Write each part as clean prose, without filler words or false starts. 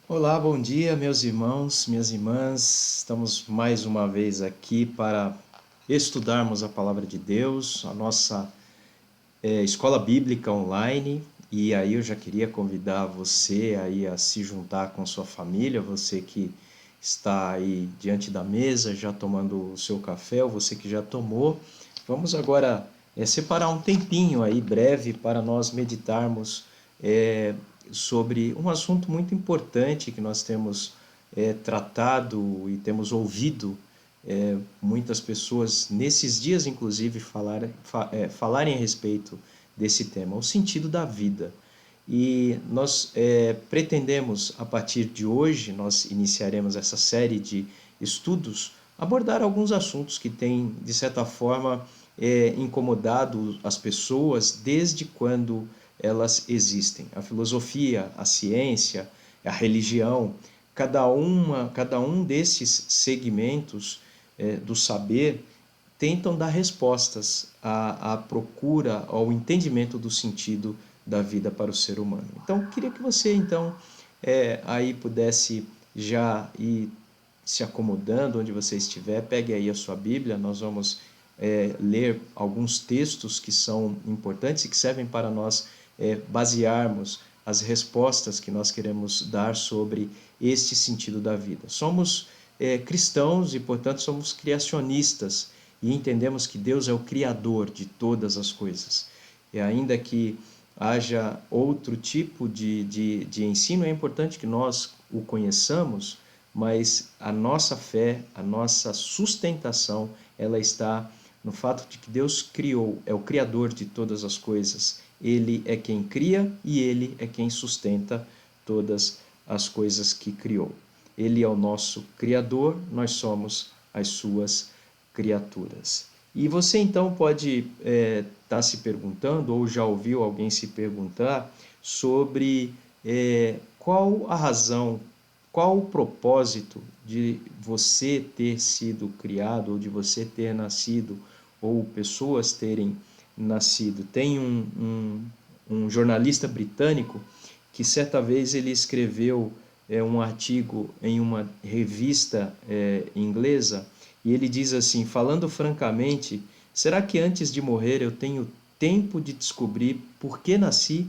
Olá, bom dia, meus irmãos, minhas irmãs. Estamos mais uma vez aqui para estudarmos a palavra de Deus, a nossa escola bíblica online. E aí eu já queria convidar você aí a se juntar com sua família, você que está aí diante da mesa já tomando o seu café, ou você que já tomou. Vamos agora separar um tempinho aí breve para nós meditarmos é, sobre um assunto muito importante que nós temos tratado e temos ouvido muitas pessoas nesses dias, inclusive, falarem a respeito desse tema, o sentido da vida. E nós pretendemos, a partir de hoje, nós iniciaremos essa série de estudos, abordar alguns assuntos que têm, de certa forma, incomodado as pessoas desde quando elas existem. A filosofia, a ciência, a religião, cada um desses segmentos do saber tentam dar respostas à procura, ao entendimento do sentido da vida para o ser humano. Então, queria que você, então, aí pudesse já ir se acomodando onde você estiver, pegue aí a sua Bíblia, nós vamos ler alguns textos que são importantes e que servem para nós basearmos as respostas que nós queremos dar sobre este sentido da vida. Somos cristãos e, portanto, somos criacionistas e entendemos que Deus é o Criador de todas as coisas. E ainda que haja outro tipo de ensino, é importante que nós o conheçamos, mas a nossa fé, a nossa sustentação, ela está no fato de que Deus criou, é o Criador de todas as coisas. Ele é quem cria e Ele é quem sustenta todas as coisas que criou. Ele é o nosso Criador, nós somos as suas criaturas. E você então pode estar se perguntando, ou já ouviu alguém se perguntar, sobre qual a razão, qual o propósito de você ter sido criado, ou de você ter nascido, ou pessoas terem nascido. Tem um jornalista britânico que certa vez ele escreveu um artigo em uma revista inglesa e ele diz assim: falando francamente, será que antes de morrer eu tenho tempo de descobrir por que nasci?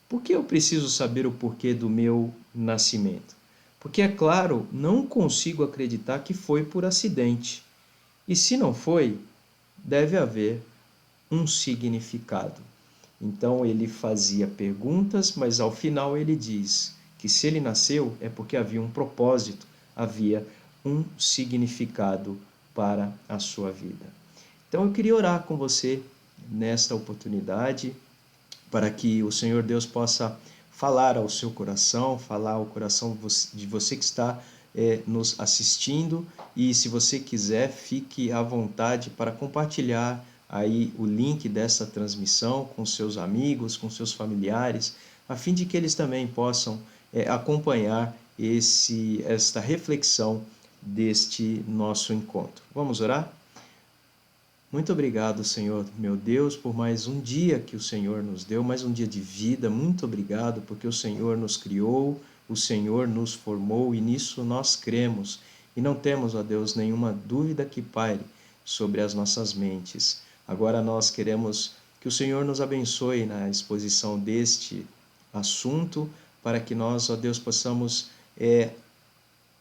Por que eu preciso saber o porquê do meu nascimento? Porque, é claro, não consigo acreditar que foi por acidente. E se não foi, deve haver um significado. Então ele fazia perguntas, mas ao final ele diz que se ele nasceu é porque havia um propósito, havia um significado para a sua vida. Então eu queria orar com você nesta oportunidade para que o Senhor Deus possa falar ao seu coração, falar ao coração de você que está nos assistindo, e se você quiser, fique à vontade para compartilhar aí o link dessa transmissão com seus amigos, com seus familiares, a fim de que eles também possam acompanhar esta reflexão deste nosso encontro. Vamos orar? Muito obrigado, Senhor, meu Deus, por mais um dia que o Senhor nos deu, mais um dia de vida. Muito obrigado porque o Senhor nos criou, o Senhor nos formou e nisso nós cremos. E não temos, ó Deus, nenhuma dúvida que paire sobre as nossas mentes. Agora nós queremos que o Senhor nos abençoe na exposição deste assunto, para que nós, ó Deus, possamos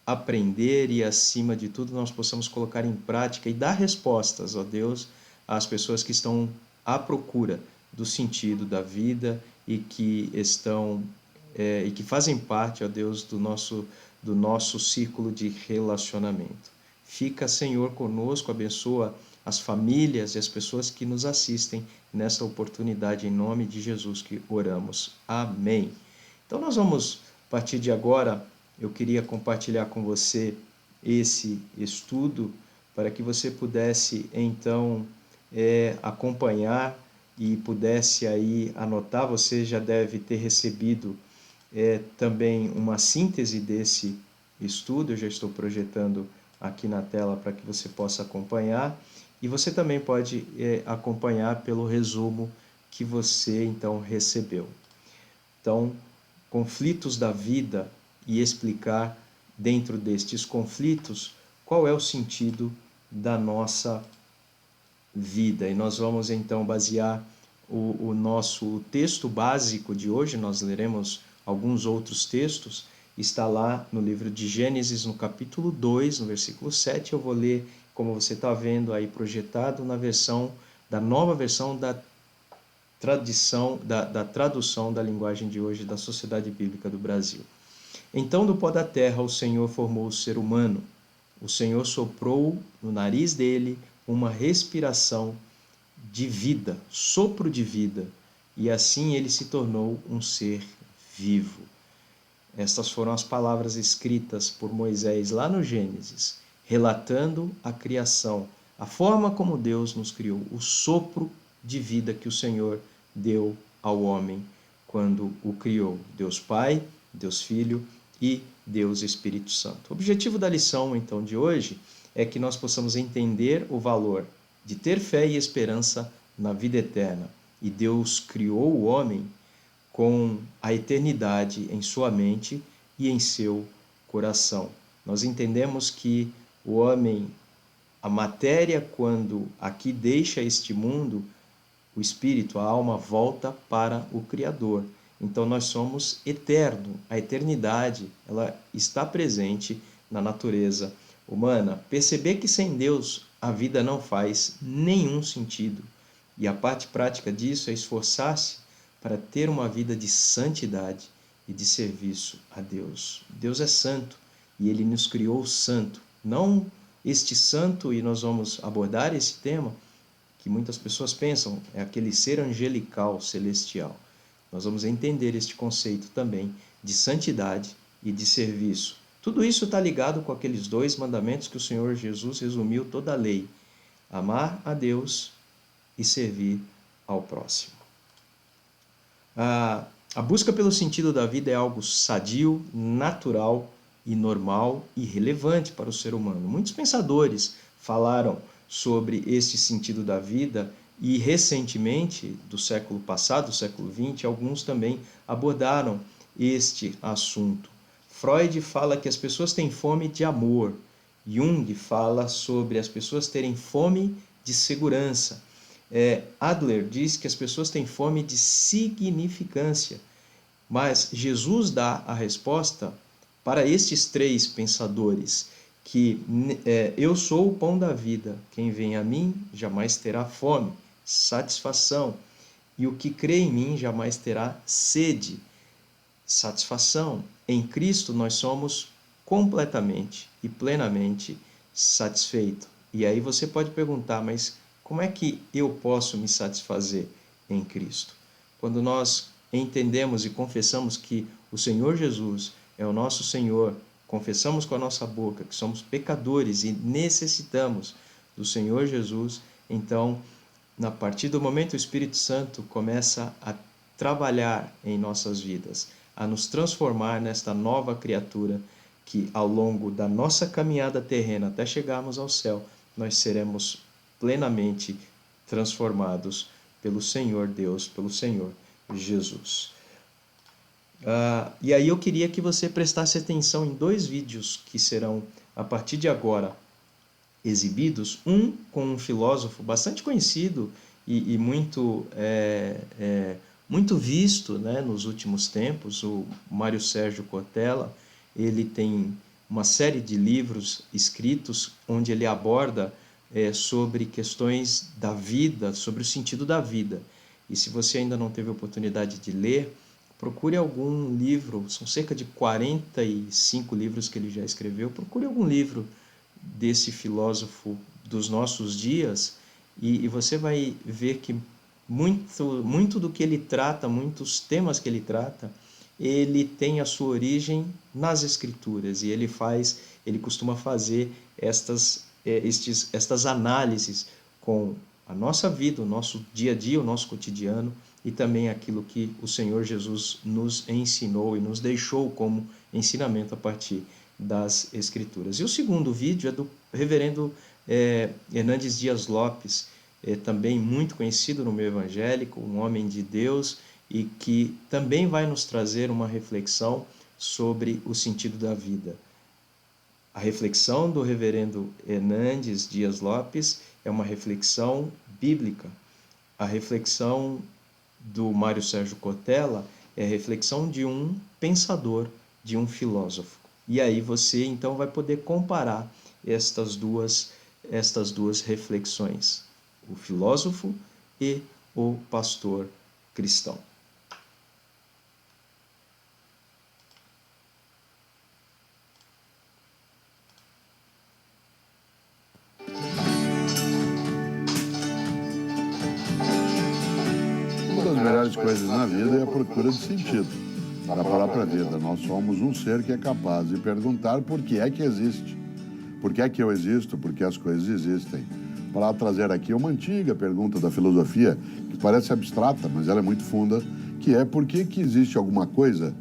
aprender e, acima de tudo, nós possamos colocar em prática e dar respostas, ó Deus, às pessoas que estão à procura do sentido da vida e que estão e que fazem parte, ó Deus, do nosso círculo de relacionamento. Fica, Senhor, conosco, abençoa as famílias e as pessoas que nos assistem nessa oportunidade, em nome de Jesus que oramos. Amém. Então nós vamos, a partir de agora, eu queria compartilhar com você esse estudo para que você pudesse então acompanhar e pudesse aí anotar. Você já deve ter recebido também uma síntese desse estudo, eu já estou projetando aqui na tela para que você possa acompanhar, e você também pode acompanhar pelo resumo que você então recebeu. Então, conflitos da vida e explicar, dentro destes conflitos, qual é o sentido da nossa vida. E nós vamos então basear o nosso texto básico de hoje, nós leremos alguns outros textos, está lá no livro de Gênesis, no capítulo 2, no versículo 7. Eu vou ler, como você está vendo aí projetado, na versão, da nova versão da tradução da linguagem de hoje da Sociedade Bíblica do Brasil. Então, do pó da terra, o Senhor formou o ser humano. O Senhor soprou no nariz dele uma respiração de vida, sopro de vida, e assim ele se tornou um ser vivo. Estas foram as palavras escritas por Moisés lá no Gênesis, relatando a criação, a forma como Deus nos criou, o sopro de vida que o Senhor deu ao homem quando o criou. Deus Pai, Deus Filho e Deus Espírito Santo. O objetivo da lição, então, de hoje é que nós possamos entender o valor de ter fé e esperança na vida eterna. E Deus criou o homem com a eternidade em sua mente e em seu coração. Nós entendemos que o homem, a matéria, quando aqui deixa este mundo, o espírito, a alma, volta para o Criador. Então nós somos eterno. A eternidade, ela está presente na natureza humana. Perceber que sem Deus a vida não faz nenhum sentido. E a parte prática disso é esforçar-se para ter uma vida de santidade e de serviço a Deus. Deus é santo e Ele nos criou santo. Não este santo, e nós vamos abordar esse tema, que muitas pessoas pensam, é aquele ser angelical, celestial. Nós vamos entender este conceito também de santidade e de serviço. Tudo isso está ligado com aqueles 2 mandamentos que o Senhor Jesus resumiu toda a lei: amar a Deus e servir ao próximo. A busca pelo sentido da vida é algo sadio, natural e normal e relevante para o ser humano. Muitos pensadores falaram sobre este sentido da vida e recentemente, do século passado, do século XX, alguns também abordaram este assunto. Freud fala que as pessoas têm fome de amor. Jung fala sobre as pessoas terem fome de segurança. Adler diz que as pessoas têm fome de significância, mas Jesus dá a resposta para estes 3 pensadores, que eu sou o pão da vida, quem vem a mim jamais terá fome, satisfação, e o que crê em mim jamais terá sede, satisfação. Em Cristo nós somos completamente e plenamente satisfeitos. E aí você pode perguntar, mas como é que eu posso me satisfazer em Cristo? Quando nós entendemos e confessamos que o Senhor Jesus é o nosso Senhor, confessamos com a nossa boca que somos pecadores e necessitamos do Senhor Jesus, então, a partir do momento, o Espírito Santo começa a trabalhar em nossas vidas, a nos transformar nesta nova criatura que, ao longo da nossa caminhada terrena até chegarmos ao céu, nós seremos plenamente transformados pelo Senhor Deus, pelo Senhor Jesus. E aí eu queria que você prestasse atenção em 2 vídeos que serão, a partir de agora, exibidos. Um com um filósofo bastante conhecido e muito, muito visto, né, nos últimos tempos, o Mário Sérgio Cortella. Ele tem uma série de livros escritos onde ele aborda sobre questões da vida, sobre o sentido da vida. E se você ainda não teve a oportunidade de ler, procure algum livro, são cerca de 45 livros que ele já escreveu, procure algum livro desse filósofo dos nossos dias e você vai ver que muito do que ele trata, muitos temas que ele trata, ele tem a sua origem nas Escrituras e ele costuma fazer estas análises com a nossa vida, o nosso dia a dia, o nosso cotidiano e também aquilo que o Senhor Jesus nos ensinou e nos deixou como ensinamento a partir das Escrituras. E o segundo vídeo é do reverendo Hernandes Dias Lopes, também muito conhecido no meio evangélico, um homem de Deus e que também vai nos trazer uma reflexão sobre o sentido da vida. A reflexão do reverendo Hernandes Dias Lopes é uma reflexão bíblica. A reflexão do Mário Sérgio Cortella é a reflexão de um pensador, de um filósofo. E aí você então vai poder comparar estas duas reflexões, o filósofo e o pastor cristão. Uma das melhores coisas na vida é a procura de sentido para a própria vida. Nós somos um ser que é capaz de perguntar por que é que existe. Por que é que eu existo? Por que as coisas existem? Para trazer aqui uma antiga pergunta da filosofia, que parece abstrata, mas ela é muito funda, que é por que existe alguma coisa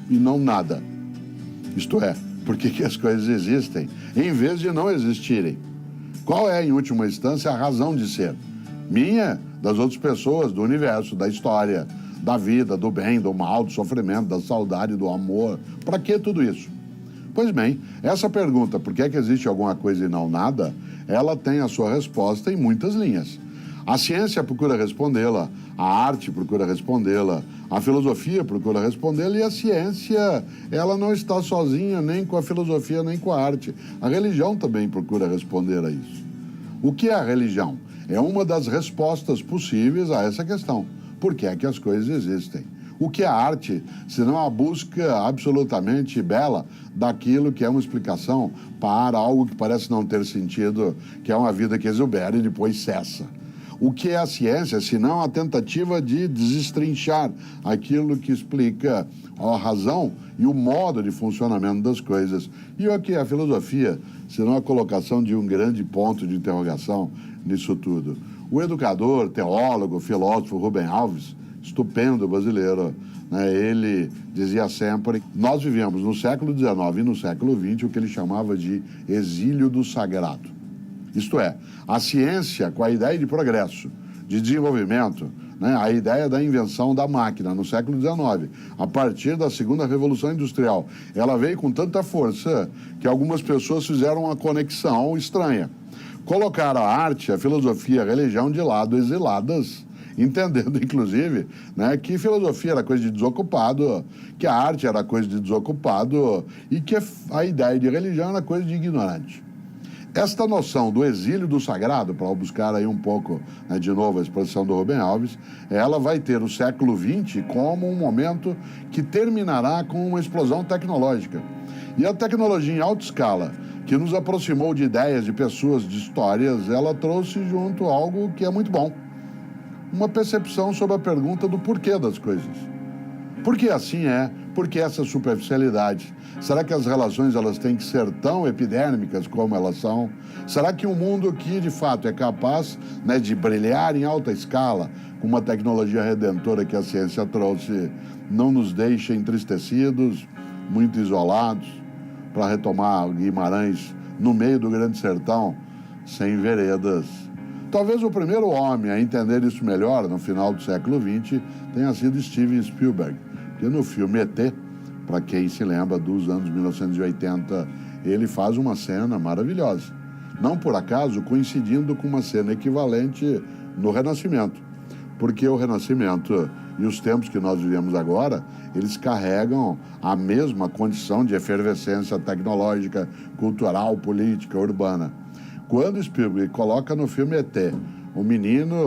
e não nada? Isto é, por que as coisas existem em vez de não existirem? Qual é, em última instância, a razão de ser? Minha, das outras pessoas, do universo, da história, da vida, do bem, do mal, do sofrimento, da saudade, do amor. Para que tudo isso? Pois bem, essa pergunta, por que é que existe alguma coisa e não nada, ela tem a sua resposta em muitas linhas. A ciência procura respondê-la, a arte procura respondê-la, a filosofia procura respondê-la, e a ciência, ela não está sozinha nem com a filosofia nem com a arte. A religião também procura responder a isso. O que é a religião? É uma das respostas possíveis a essa questão. Por que é que as coisas existem? O que é a arte, senão a busca absolutamente bela daquilo que é uma explicação para algo que parece não ter sentido, que é uma vida que exubera e depois cessa? O que é a ciência, senão a tentativa de desestrinchar aquilo que explica a razão e o modo de funcionamento das coisas? E o que é a filosofia, senão a colocação de um grande ponto de interrogação nisso tudo? O educador, teólogo, filósofo Rubem Alves, estupendo brasileiro, né? Ele dizia sempre: nós vivemos no século XIX e no século XX o que ele chamava de exílio do sagrado. Isto é, a ciência, com a ideia de progresso, de desenvolvimento, né, a ideia da invenção da máquina no século XIX, a partir da segunda Revolução Industrial, ela veio com tanta força que algumas pessoas fizeram uma conexão estranha. Colocaram a arte, a filosofia, a religião de lado, exiladas, entendendo, inclusive, né, que filosofia era coisa de desocupado, que a arte era coisa de desocupado e que a ideia de religião era coisa de ignorante. Esta noção do exílio do sagrado, para buscar aí um pouco, né, de novo a exposição do Rubem Alves, ela vai ter o século XX como um momento que terminará com uma explosão tecnológica. E a tecnologia em alta escala, que nos aproximou de ideias, de pessoas, de histórias, ela trouxe junto algo que é muito bom. Uma percepção sobre a pergunta do porquê das coisas. Por que assim é? Por que essa superficialidade? Será que as relações elas têm que ser tão epidérmicas como elas são? Será que um mundo que de fato é capaz, né, de brilhar em alta escala, com uma tecnologia redentora que a ciência trouxe, não nos deixa entristecidos, muito isolados, para retomar Guimarães no meio do grande sertão, sem veredas? Talvez o primeiro homem a entender isso melhor, no final do século XX, tenha sido Steven Spielberg, que no filme ET, para quem se lembra dos anos 1980, ele faz uma cena maravilhosa. Não por acaso coincidindo com uma cena equivalente no Renascimento, porque o Renascimento e os tempos que nós vivemos agora, eles carregam a mesma condição de efervescência tecnológica, cultural, política, urbana. Quando Spielberg coloca no filme ET o menino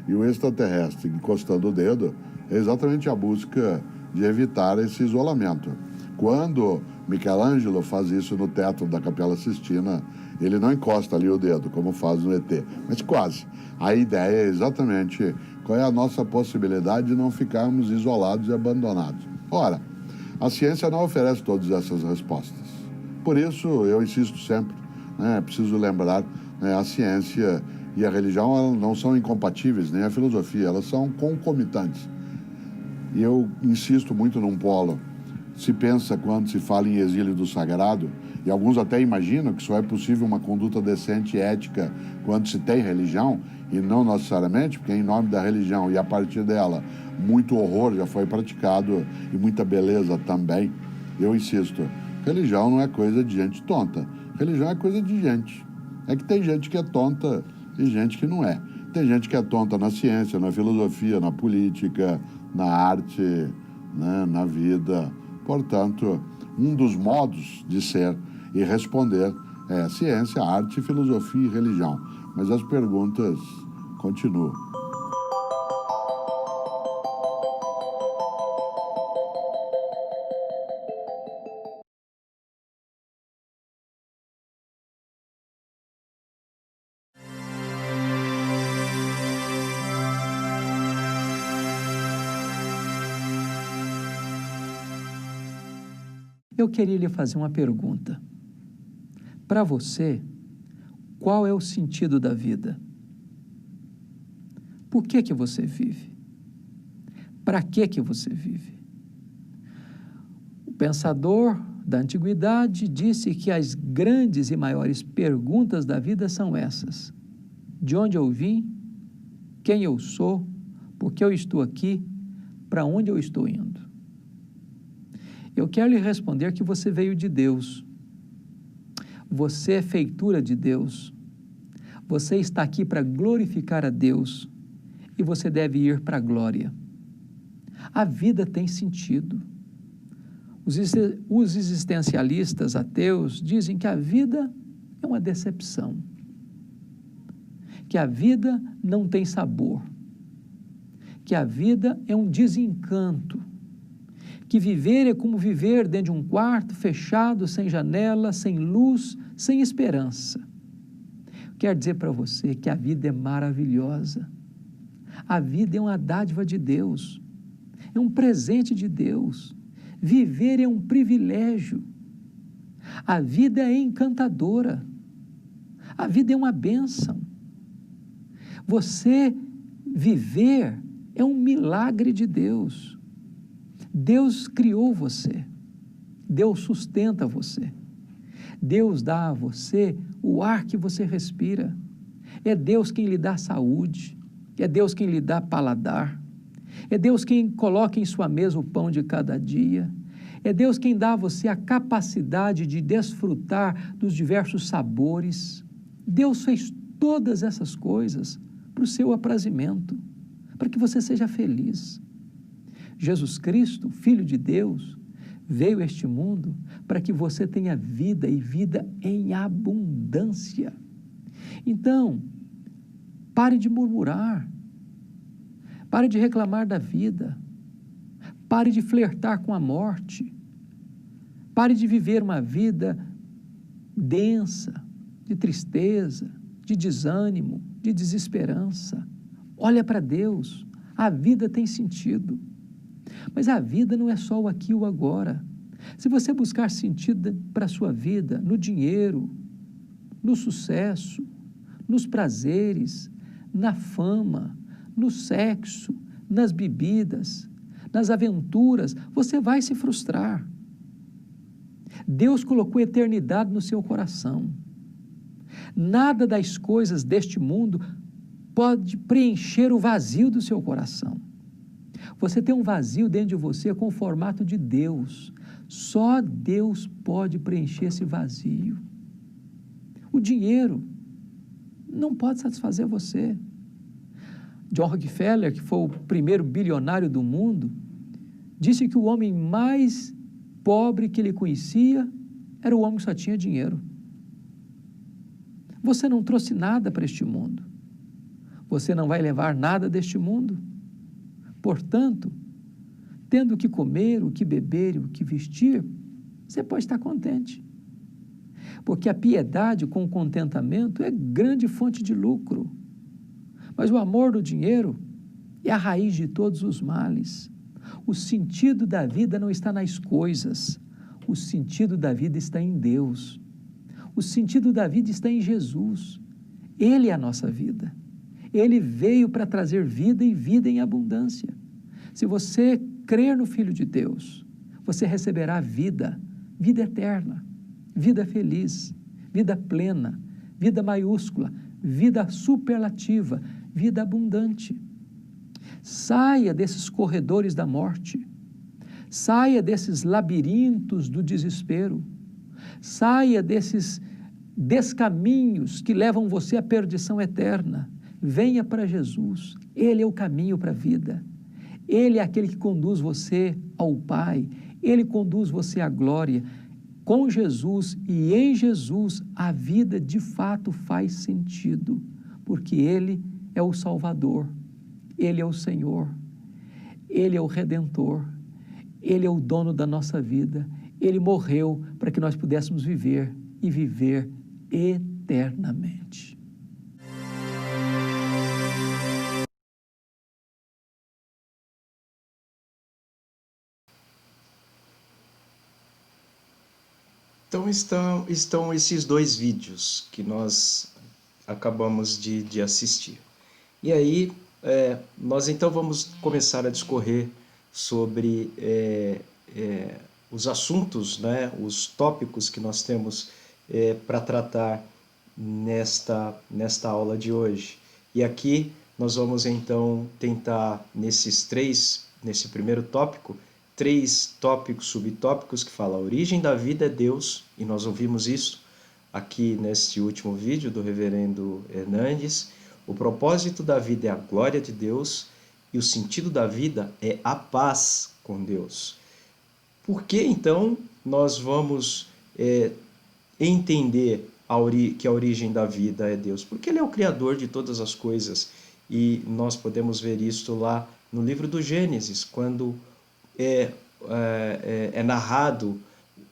e o extraterrestre encostando o dedo, é exatamente a busca de evitar esse isolamento. Quando Michelangelo faz isso no teto da Capela Sistina, ele não encosta ali o dedo, como faz no ET, mas quase. A ideia é exatamente qual é a nossa possibilidade de não ficarmos isolados e abandonados. Ora, a ciência não oferece todas essas respostas. Por isso, eu insisto sempre, né, preciso lembrar, né, a ciência e a religião não são incompatíveis, nem a filosofia, elas são concomitantes. E eu insisto muito num polo. Se pensa, quando se fala em exílio do sagrado, e alguns até imaginam que só é possível uma conduta decente e ética quando se tem religião, E não necessariamente porque em nome da religião e a partir dela muito horror já foi praticado e muita beleza também. Eu insisto, religião não é coisa de gente tonta, religião é coisa de gente. É que tem gente que é tonta e gente que não é. Tem gente que é tonta na ciência, na filosofia, na política, na arte, né, na vida. Portanto, um dos modos de ser e responder é ciência, arte, filosofia e religião. Mas as perguntas continuam. Eu queria lhe fazer uma pergunta. Para você, qual é o sentido da vida? Por que você vive? Para que você vive? O pensador da antiguidade disse que as grandes e maiores perguntas da vida são essas: de onde eu vim? Quem eu sou? Por que eu estou aqui? Para onde eu estou indo? Eu quero lhe responder que você veio de Deus. Você é feitura de Deus. Você está aqui para glorificar a Deus e você deve ir para a glória. A vida tem sentido. Os existencialistas ateus dizem que a vida é uma decepção, que a vida não tem sabor, que a vida é um desencanto, que viver é como viver dentro de um quarto fechado, sem janela, sem luz, sem esperança. Quero dizer para você que a vida é maravilhosa. A vida é uma dádiva de Deus, é um presente de Deus. Viver é um privilégio. A vida é encantadora. A vida é uma bênção. Você viver é um milagre de Deus. Deus criou você, Deus sustenta você, Deus dá a você o ar que você respira, é Deus quem lhe dá saúde, é Deus quem lhe dá paladar, é Deus quem coloca em sua mesa o pão de cada dia, é Deus quem dá a você a capacidade de desfrutar dos diversos sabores. Deus fez todas essas coisas para o seu aprazimento, para que você seja feliz. Jesus Cristo, Filho de Deus, veio a este mundo para que você tenha vida e vida em abundância. Então, pare de murmurar, pare de reclamar da vida, pare de flertar com a morte, pare de viver uma vida densa, de tristeza, de desânimo, de desesperança. Olha para Deus, a vida tem sentido. Mas a vida não é só o aqui e o agora. Se você buscar sentido para a sua vida no dinheiro, no sucesso, nos prazeres, na fama, no sexo, nas bebidas, nas aventuras, você vai se frustrar. Deus colocou eternidade no seu coração. Nada das coisas deste mundo pode preencher o vazio do seu coração. Você tem um vazio dentro de você com o formato de Deus. Só Deus pode preencher esse vazio. O dinheiro não pode satisfazer você. John Rockefeller, que foi o primeiro bilionário do mundo, disse que o homem mais pobre que ele conhecia era o homem que só tinha dinheiro. Você não trouxe nada para este mundo. Você não vai levar nada deste mundo. Portanto, tendo o que comer, o que beber e o que vestir, você pode estar contente. Porque a piedade com o contentamento é grande fonte de lucro. Mas o amor do dinheiro é a raiz de todos os males. O sentido da vida não está nas coisas. O sentido da vida está em Deus. O sentido da vida está em Jesus. Ele é a nossa vida. Ele veio para trazer vida e vida em abundância. Se você crer no Filho de Deus, você receberá vida, vida eterna, vida feliz, vida plena, vida maiúscula, vida superlativa, vida abundante. Saia desses corredores da morte. Saia desses labirintos do desespero. Saia desses descaminhos que levam você à perdição eterna. Venha para Jesus. Ele é o caminho para a vida. Ele é aquele que conduz você ao Pai. Ele conduz você à glória. Com Jesus e em Jesus, a vida de fato faz sentido, porque Ele é o Salvador, Ele é o Senhor, Ele é o Redentor, Ele é o dono da nossa vida. Ele morreu para que nós pudéssemos viver e viver eternamente. Então estão esses dois vídeos que nós acabamos de assistir. E aí nós então vamos começar a discorrer sobre os assuntos, né, os tópicos que nós temos para tratar nesta aula de hoje. E aqui nós vamos então tentar nesse primeiro tópico, 3 tópicos, subtópicos, que falam a origem da vida é Deus, e nós ouvimos isso aqui neste último vídeo do reverendo Hernandes. O propósito da vida é a glória de Deus, e o sentido da vida é a paz com Deus. Por que então nós vamos entender que a origem da vida é Deus? Porque Ele é o Criador de todas as coisas, e nós podemos ver isso lá no livro do Gênesis, quando é narrado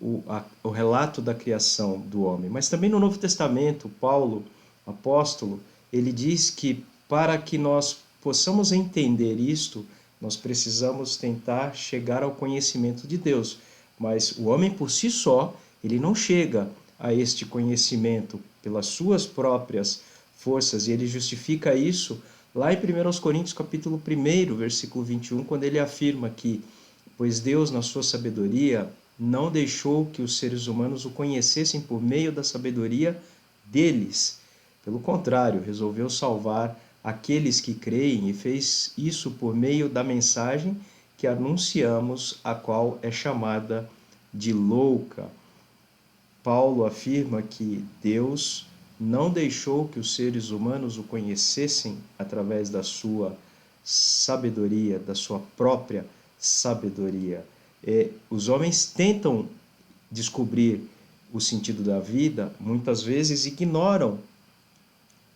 o relato da criação do homem. Mas também no Novo Testamento, Paulo, apóstolo, ele diz que para que nós possamos entender isto, nós precisamos tentar chegar ao conhecimento de Deus. Mas o homem por si só, ele não chega a este conhecimento pelas suas próprias forças, e ele justifica isso lá em 1 Coríntios capítulo 1, versículo 21, quando ele afirma que pois Deus, na sua sabedoria, não deixou que os seres humanos o conhecessem por meio da sabedoria deles. Pelo contrário, resolveu salvar aqueles que creem e fez isso por meio da mensagem que anunciamos, a qual é chamada de louca. Paulo afirma que Deus não deixou que os seres humanos o conhecessem através da sua sabedoria, da sua própria sabedoria. Os homens tentam descobrir o sentido da vida, muitas vezes ignoram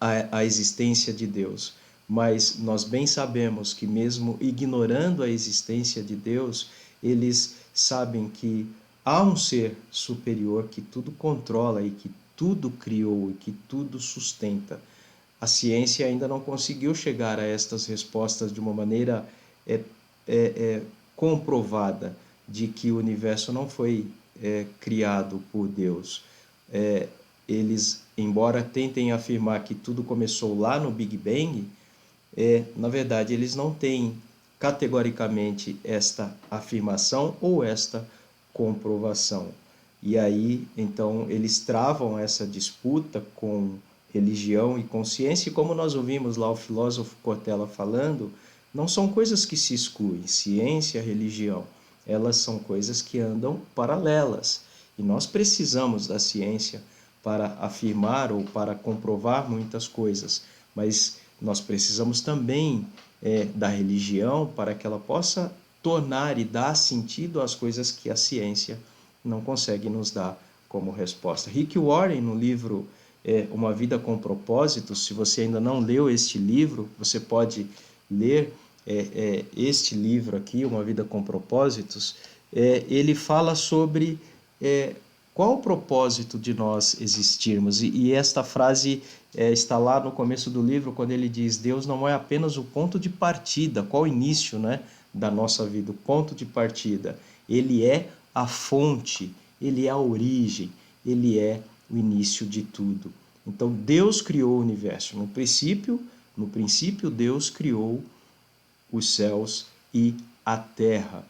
a existência de Deus, mas nós bem sabemos que mesmo ignorando a existência de Deus, eles sabem que há um ser superior que tudo controla e que tudo criou e que tudo sustenta. A ciência ainda não conseguiu chegar a estas respostas de uma maneira comprovada de que o universo não foi criado por Deus. Eles, embora tentem afirmar que tudo começou lá no Big Bang, na verdade eles não têm categoricamente esta afirmação ou esta comprovação. E aí, então, eles travam essa disputa com religião e consciência, e como nós ouvimos lá o filósofo Cortella falando, não são coisas que se excluem, ciência e religião, elas são coisas que andam paralelas, e nós precisamos da ciência para afirmar ou para comprovar muitas coisas, mas nós precisamos também da religião para que ela possa tornar e dar sentido às coisas que a ciência não consegue nos dar como resposta. Rick Warren, no livro Uma Vida com Propósito, se você ainda não leu este livro, você pode ler este livro aqui, Uma Vida com Propósitos. Ele fala sobre qual o propósito de nós existirmos, e esta frase está lá no começo do livro, quando ele diz: Deus não é apenas o ponto de partida, qual o início, né, da nossa vida, o ponto de partida. Ele é a fonte, ele é a origem, ele é o início de tudo. Então Deus criou o universo. No princípio Deus criou os céus e a terra.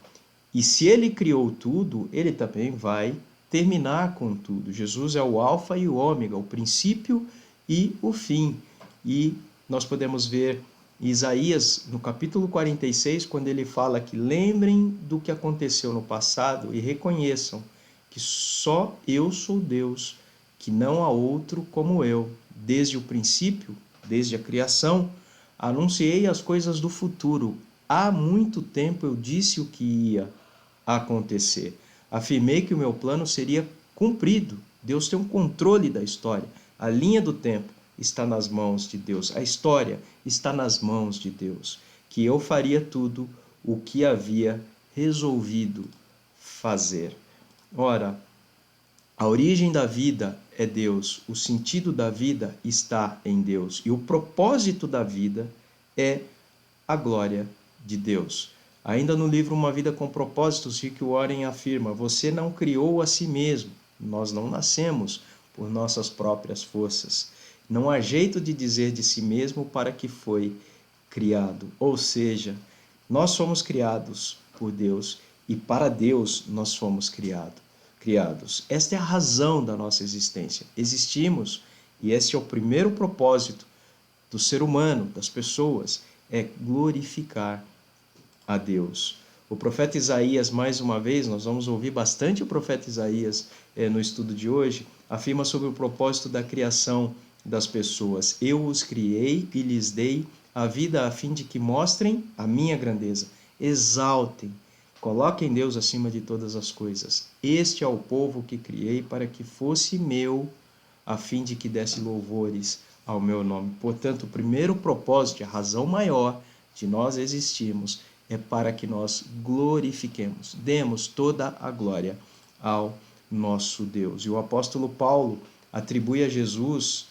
E se ele criou tudo, ele também vai terminar com tudo. Jesus é o alfa e o ômega, o princípio e o fim. E nós podemos ver Isaías, no capítulo 46, quando ele fala que lembrem do que aconteceu no passado e reconheçam que só eu sou Deus, que não há outro como eu. Desde o princípio, desde a criação, anunciei as coisas do futuro. Há muito tempo eu disse o que ia acontecer. Afirmei que o meu plano seria cumprido. Deus tem um controle da história. A linha do tempo está nas mãos de Deus. A história está nas mãos de Deus. Que eu faria tudo o que havia resolvido fazer. Ora, a origem da vida é Deus, o sentido da vida está em Deus e o propósito da vida é a glória de Deus. Ainda no livro Uma Vida com Propósitos, Rick Warren afirma: você não criou a si mesmo, nós não nascemos por nossas próprias forças. Não há jeito de dizer de si mesmo para que foi criado. Ou seja, nós somos criados por Deus e para Deus nós fomos criados. Esta é a razão da nossa existência. Existimos e esse é o primeiro propósito do ser humano, das pessoas, é glorificar a Deus. O profeta Isaías, mais uma vez, nós vamos ouvir bastante o profeta Isaías no estudo de hoje, afirma sobre o propósito da criação das pessoas. Eu os criei e lhes dei a vida a fim de que mostrem a minha grandeza, exaltem, coloquem Deus acima de todas as coisas. Este é o povo que criei para que fosse meu, a fim de que desse louvores ao meu nome. Portanto, o primeiro propósito, a razão maior de nós existirmos, é para que nós glorifiquemos, demos toda a glória ao nosso Deus. E o apóstolo Paulo atribui a Jesus,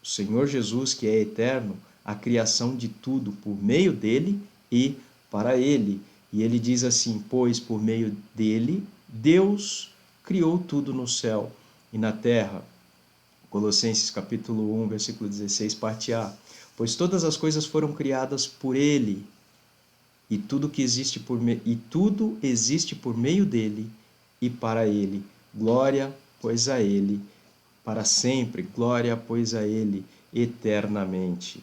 o Senhor Jesus, que é eterno, a criação de tudo por meio dele e para ele. E ele diz assim: pois por meio dele, Deus criou tudo no céu e na terra. Colossenses capítulo 1, versículo 16, parte A. Pois todas as coisas foram criadas por ele, e tudo existe por meio dele e para ele. Glória, pois, a ele para sempre. Glória, pois, a ele eternamente.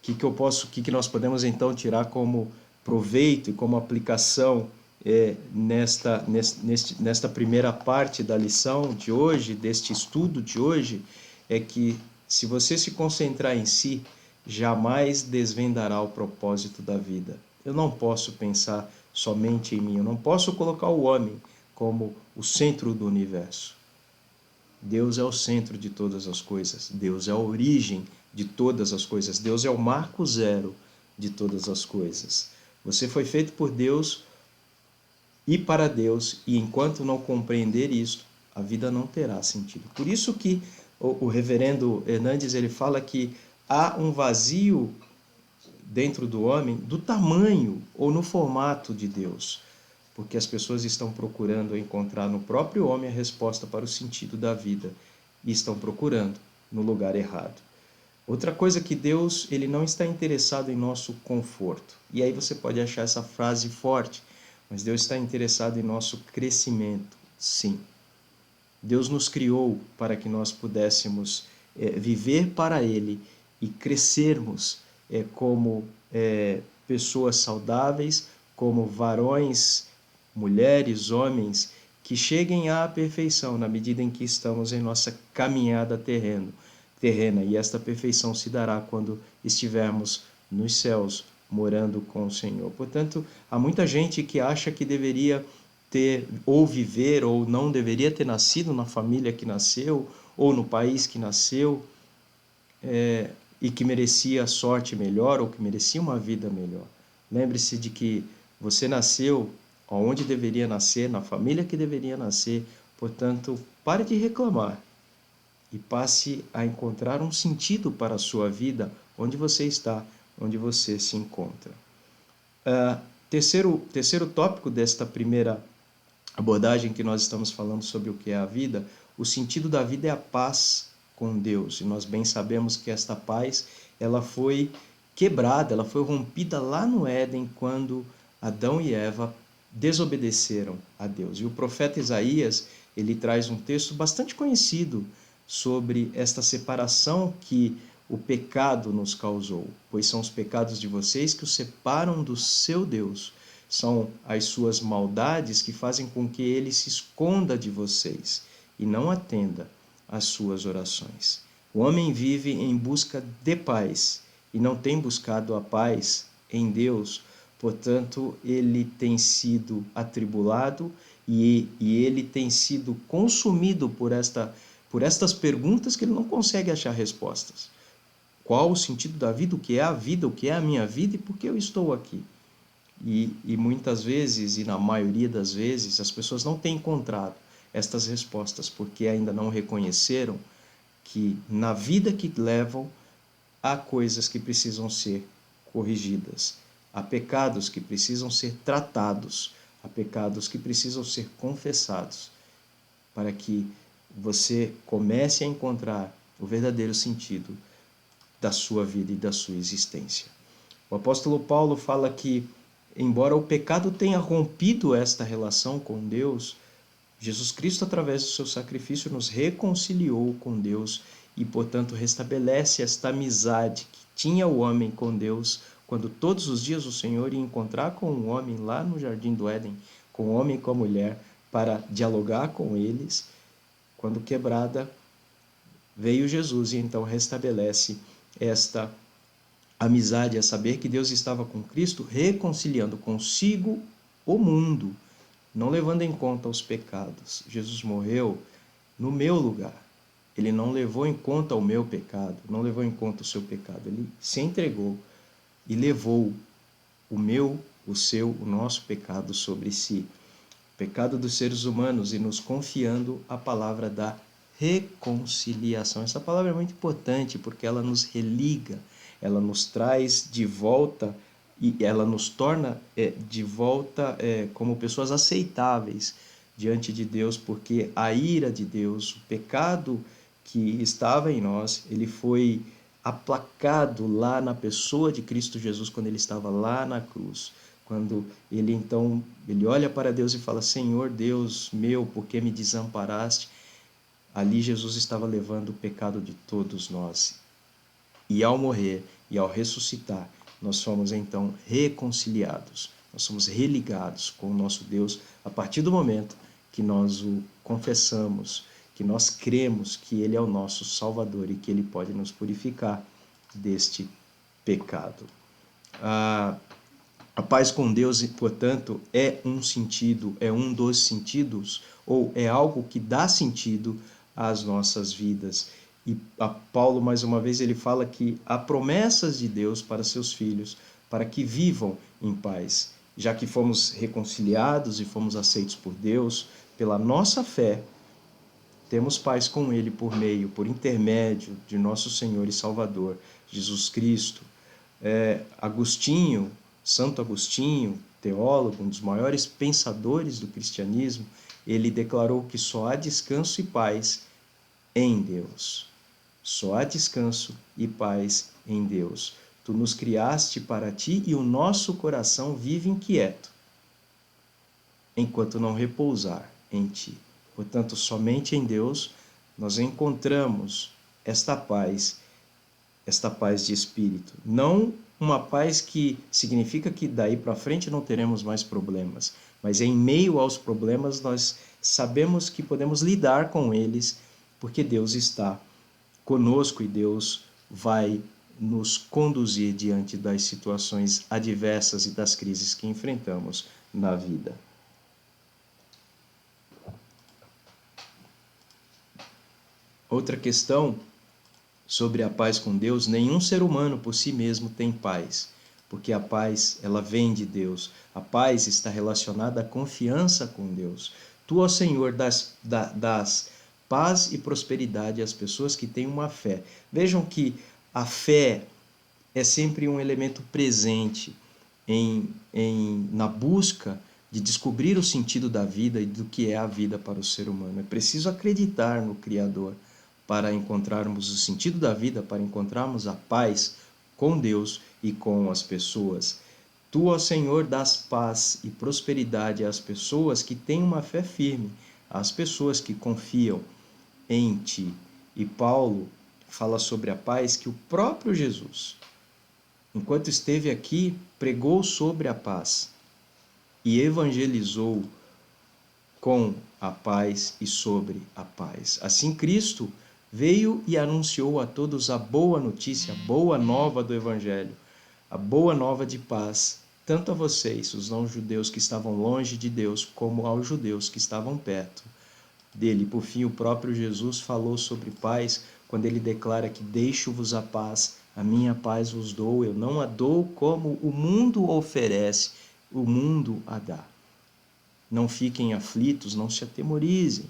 O que nós podemos então tirar como proveito e como aplicação nesta primeira parte da lição de hoje, deste estudo de hoje, é que se você se concentrar em si, jamais desvendará o propósito da vida. Eu não posso pensar somente em mim, eu não posso colocar o homem como o centro do universo. Deus é o centro de todas as coisas, Deus é a origem de todas as coisas, Deus é o marco zero de todas as coisas. Você foi feito por Deus e para Deus, e enquanto não compreender isso, a vida não terá sentido. Por isso que o reverendo Hernandes ele fala que há um vazio dentro do homem do tamanho ou no formato de Deus, porque as pessoas estão procurando encontrar no próprio homem a resposta para o sentido da vida e estão procurando no lugar errado. Outra coisa que Deus, ele não está interessado em nosso conforto. E aí você pode achar essa frase forte, mas Deus está interessado em nosso crescimento, sim. Deus nos criou para que nós pudéssemos viver para Ele e crescermos como pessoas saudáveis, como varões, mulheres, homens, que cheguem à perfeição na medida em que estamos em nossa caminhada terrena. E esta perfeição se dará quando estivermos nos céus, morando com o Senhor. Portanto, há muita gente que acha que deveria ter, ou viver, ou não deveria ter nascido na família que nasceu, ou no país que nasceu, e que merecia sorte melhor, ou que merecia uma vida melhor. Lembre-se de que você nasceu onde deveria nascer, na família que deveria nascer, portanto, pare de reclamar e passe a encontrar um sentido para a sua vida onde você está, onde você se encontra. Terceiro tópico desta primeira abordagem que nós estamos falando sobre o que é a vida, o sentido da vida é a paz com Deus. E nós bem sabemos que esta paz, ela foi quebrada, ela foi rompida lá no Éden, quando Adão e Eva desobedeceram a Deus. E o profeta Isaías, ele traz um texto bastante conhecido sobre esta separação que o pecado nos causou, pois são os pecados de vocês que os separam do seu Deus. São as suas maldades que fazem com que ele se esconda de vocês e não atenda às suas orações. O homem vive em busca de paz e não tem buscado a paz em Deus, portanto, ele tem sido atribulado e ele tem sido consumido por estas perguntas que ele não consegue achar respostas. Qual o sentido da vida? O que é a vida? O que é a minha vida? E por que eu estou aqui? E muitas vezes, e na maioria das vezes, as pessoas não têm encontrado estas respostas porque ainda não reconheceram que na vida que levam há coisas que precisam ser corrigidas, há pecados que precisam ser tratados, há pecados que precisam ser confessados, para que você comece a encontrar o verdadeiro sentido da sua vida e da sua existência. O apóstolo Paulo fala que, embora o pecado tenha rompido esta relação com Deus, Jesus Cristo, através do seu sacrifício, nos reconciliou com Deus e, portanto, restabelece esta amizade que tinha o homem com Deus, quando todos os dias o Senhor ia encontrar com o homem lá no Jardim do Éden, com o homem e com a mulher, para dialogar com eles. Quando quebrada, veio Jesus e então restabelece esta amizade, a saber que Deus estava com Cristo reconciliando consigo o mundo, não levando em conta os pecados. Jesus morreu no meu lugar. Ele não levou em conta o meu pecado, não levou em conta o seu pecado. Ele se entregou e levou o meu, o seu, o nosso pecado sobre si. O pecado dos seres humanos, e nos confiando a palavra da reconciliação. Essa palavra é muito importante porque ela nos religa, ela nos traz de volta e ela nos torna de volta como pessoas aceitáveis diante de Deus, porque a ira de Deus, o pecado que estava em nós, ele foi aplacado lá na pessoa de Cristo Jesus quando ele estava lá na cruz. Quando ele então, ele olha para Deus e fala: Senhor Deus meu, por que me desamparaste? Ali Jesus estava levando o pecado de todos nós. E ao morrer e ao ressuscitar, nós somos então reconciliados, nós somos religados com o nosso Deus a partir do momento que nós o confessamos, que nós cremos que Ele é o nosso Salvador e que Ele pode nos purificar deste pecado. A paz com Deus, portanto, é um sentido, é um dos sentidos, ou é algo que dá sentido às nossas vidas. E a Paulo, mais uma vez, ele fala que há promessas de Deus para seus filhos, para que vivam em paz. Já que fomos reconciliados e fomos aceitos por Deus, pela nossa fé, temos paz com Ele por intermédio de nosso Senhor e Salvador, Jesus Cristo. Agostinho, Santo Agostinho, teólogo, um dos maiores pensadores do cristianismo, ele declarou que só há descanso e paz em Deus. Só há descanso e paz em Deus. Tu nos criaste para ti e o nosso coração vive inquieto, enquanto não repousar em ti. Portanto, somente em Deus nós encontramos esta paz de espírito. Não uma paz que significa que daí para frente não teremos mais problemas, mas em meio aos problemas nós sabemos que podemos lidar com eles, porque Deus está conosco e Deus vai nos conduzir diante das situações adversas e das crises que enfrentamos na vida. Outra questão sobre a paz com Deus: nenhum ser humano por si mesmo tem paz, porque a paz, ela vem de Deus. A paz está relacionada à confiança com Deus. Tu, ó Senhor, das paz e prosperidade às pessoas que têm uma fé. Vejam que a fé é sempre um elemento presente na busca de descobrir o sentido da vida e do que é a vida para o ser humano. É preciso acreditar no Criador para encontrarmos o sentido da vida, para encontrarmos a paz com Deus e com as pessoas. Tu, ó Senhor, dás paz e prosperidade às pessoas que têm uma fé firme, às pessoas que confiam em ti. E Paulo fala sobre a paz que o próprio Jesus, enquanto esteve aqui, pregou sobre a paz e evangelizou com a paz e sobre a paz. Assim, Cristo veio e anunciou a todos a boa notícia, a boa nova do Evangelho, a boa nova de paz, tanto a vocês, os não-judeus que estavam longe de Deus, como aos judeus que estavam perto dele. Por fim, o próprio Jesus falou sobre paz quando ele declara que deixo-vos a paz, a minha paz vos dou, eu não a dou como o mundo oferece, o mundo a dá. Não fiquem aflitos, não se atemorizem,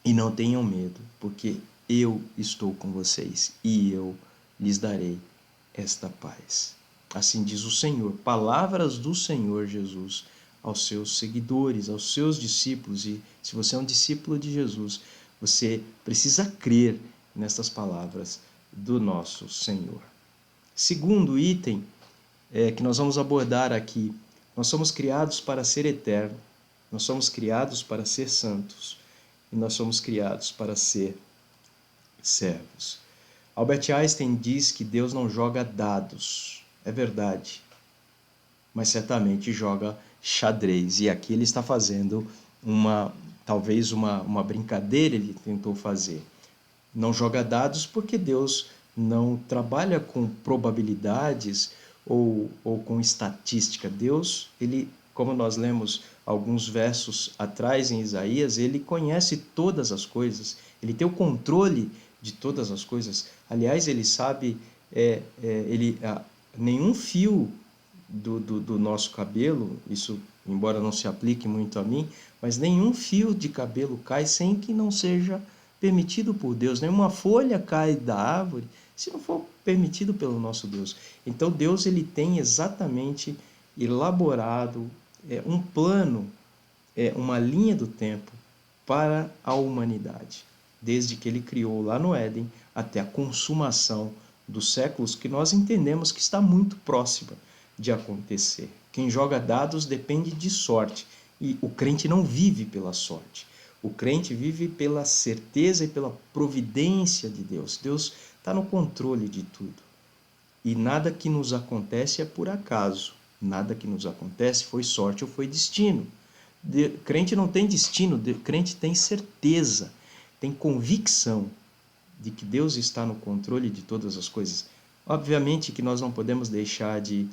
e não tenham medo, porque eu estou com vocês e eu lhes darei esta paz. Assim diz o Senhor, palavras do Senhor Jesus aos seus seguidores, aos seus discípulos. E se você é um discípulo de Jesus, você precisa crer nestas palavras do nosso Senhor. Segundo item que nós vamos abordar aqui, nós somos criados para ser eterno, nós somos criados para ser santos e nós somos criados para ser servos. Albert Einstein diz que Deus não joga dados, é verdade, mas certamente joga xadrez. E aqui ele está fazendo talvez uma brincadeira, ele tentou fazer. Não joga dados porque Deus não trabalha com probabilidades ou com estatística. Deus, ele, como nós lemos alguns versos atrás em Isaías, ele conhece todas as coisas, ele tem o controle de todas as coisas. Aliás, ele sabe, nenhum fio do nosso cabelo, isso embora não se aplique muito a mim, mas nenhum fio de cabelo cai sem que não seja permitido por Deus. Nenhuma folha cai da árvore se não for permitido pelo nosso Deus. Então Deus, ele tem exatamente elaborado um plano, uma linha do tempo para a humanidade, desde que ele criou lá no Éden até a consumação dos séculos, que nós entendemos que está muito próxima de acontecer. Quem joga dados depende de sorte, e o crente não vive pela sorte. O crente vive pela certeza e pela providência de Deus. Deus está no controle de tudo. E nada que nos acontece é por acaso. Nada que nos acontece foi sorte ou foi destino. Crente não tem destino, crente tem certeza, tem convicção de que Deus está no controle de todas as coisas. Obviamente que nós não podemos deixar de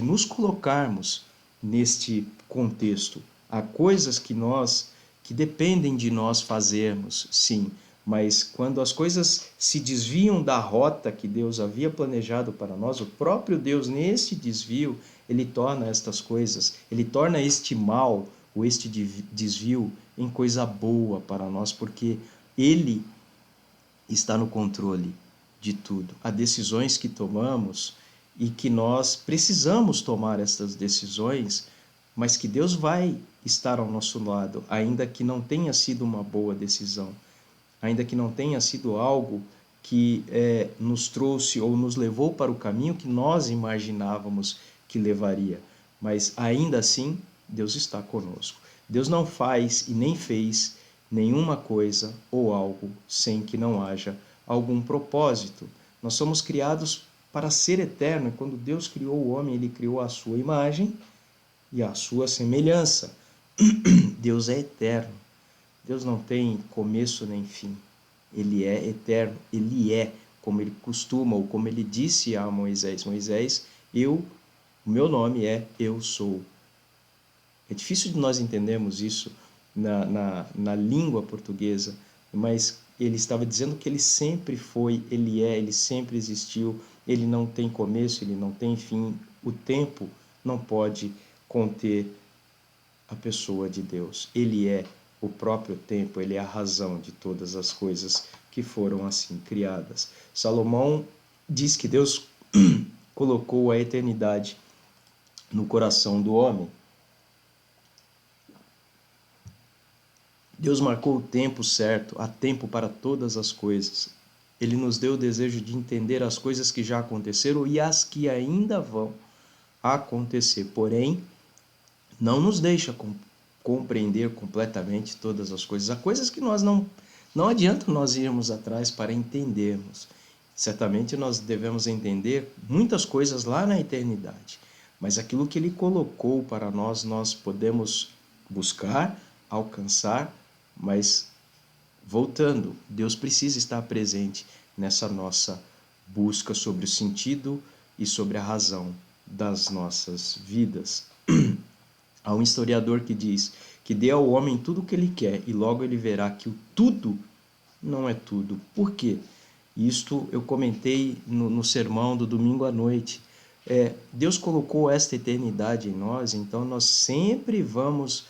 nos colocarmos neste contexto. Há coisas que dependem de nós fazermos, sim, mas quando as coisas se desviam da rota que Deus havia planejado para nós, o próprio Deus, nesse desvio, ele torna estas coisas, ele torna este mal, ou este desvio, em coisa boa para nós, porque ele está no controle de tudo. Há decisões que tomamos e que nós precisamos tomar essas decisões, mas que Deus vai estar ao nosso lado, ainda que não tenha sido uma boa decisão, ainda que não tenha sido algo que nos trouxe ou nos levou para o caminho que nós imaginávamos que levaria. Mas ainda assim, Deus está conosco. Deus não faz e nem fez nenhuma coisa ou algo sem que não haja algum propósito. Nós somos criados para ser eterno, e quando Deus criou o homem, ele criou a sua imagem e a sua semelhança. Deus é eterno. Deus não tem começo nem fim. Ele é eterno. Ele é como ele costuma, ou como ele disse a Moisés. Moisés, o meu nome é Eu Sou. É difícil de nós entendermos isso na língua portuguesa, mas ele estava dizendo que ele sempre foi, ele sempre existiu, ele não tem começo, ele não tem fim. O tempo não pode conter a pessoa de Deus. Ele é o próprio tempo, ele é a razão de todas as coisas que foram assim criadas. Salomão diz que Deus colocou a eternidade no coração do homem. Deus marcou o tempo certo, há tempo para todas as coisas. Ele nos deu o desejo de entender as coisas que já aconteceram e as que ainda vão acontecer. Porém, não nos deixa compreender completamente todas as coisas. Há coisas que nós não Não adianta nós irmos atrás para entendermos. Certamente nós devemos entender muitas coisas lá na eternidade, mas aquilo que Ele colocou para nós, nós podemos buscar, alcançar, mas voltando, Deus precisa estar presente nessa nossa busca sobre o sentido e sobre a razão das nossas vidas. Há um historiador que diz que dê ao homem tudo o que ele quer e logo ele verá que o tudo não é tudo. Por quê? Isto eu comentei no sermão do domingo à noite. Deus colocou esta eternidade em nós, então nós sempre vamos